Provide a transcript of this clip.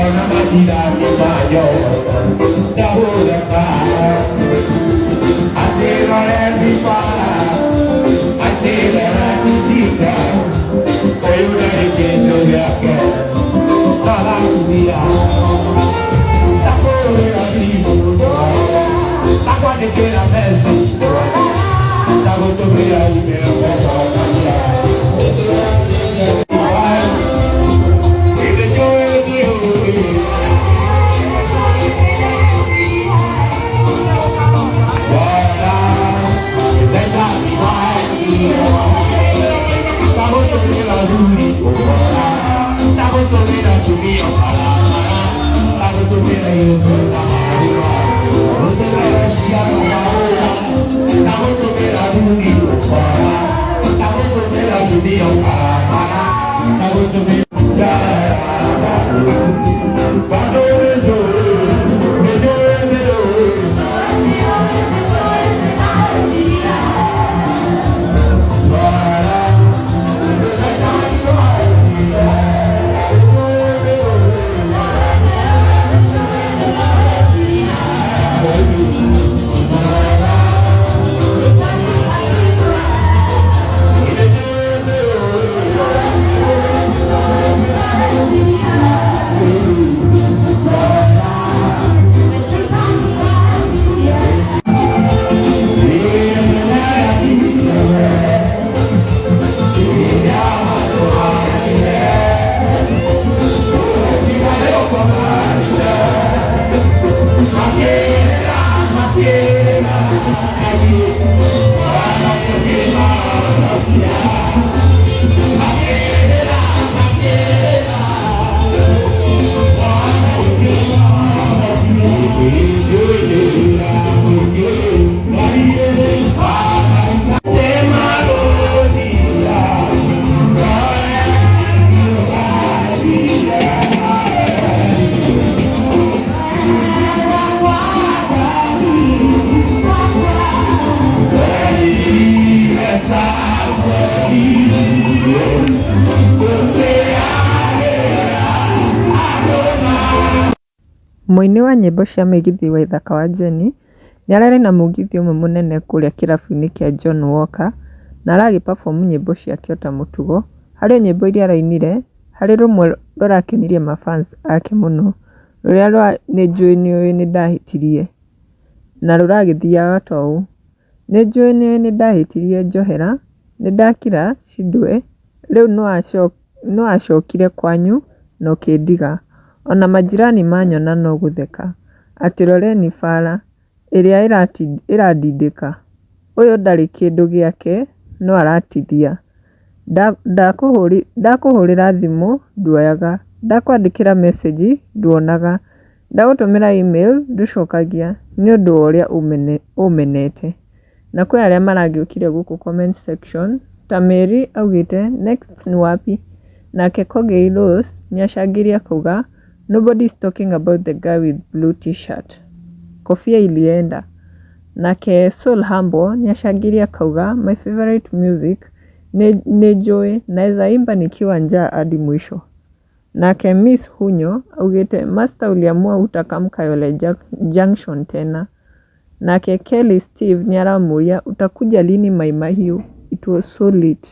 Ona matira mi mayo da ora pa atero le mi pa atero la mi tika poi una richiendo ya che la mia da ora vivo da quando che la messi da quando mi hai me lo so Mũini wa nyĩmbo cia mĩgithi Waithaka wa Jeni nĩararĩ na mũgithi ũmwe mũnene kũrĩa kĩrabu-inĩ kĩa John Walker na aragĩ-perform nyĩmbo ciake ota mũtugo. Harĩ nyĩmbo iria arainire, harĩ rũmwe rũrakenirie mafans ake mũno rũrĩa rwa Nĩnjũĩ Nĩũĩ Nĩndahĩtirie na rũragĩthiaga ta ũũ: Nĩnjũĩ nĩũĩ nĩndahĩtirie njohera, nĩndakira cindwe, rĩu nĩwacokire kwanyu na ũkĩndiga, ona majirani manyona no gũtheka, atĩ roreni bara ĩrĩa ĩrandindĩka, ũyũ ndarĩ kĩndũ gĩake no aratithia, ndakũhũrĩra thimũ nduoyaga, ndakwandĩkĩra message nduonaga, ndagũtũmĩra email ndũcokagia nĩũndũ wa ũrĩa ũmenete. Na kwĩ arĩa maragĩũkire gũkũ comment section ta Mary augĩte next ni wapi, nake Kogei Rose nĩacangĩrie akauga nobody is talking about the guy with blue t-shirt. Kofia ilienda. Nake Soul Humble nĩacangĩrie akauga my favorite music Nĩnjũĩ naeza imba nikiwa njaa hadi mwisho. Nake Miss Hunyo augĩte Master uliamua utakamka Kayole Junction tena. Nake Kelly Steve nĩaramũria utakuja lini Mai Mahiu, it was so late.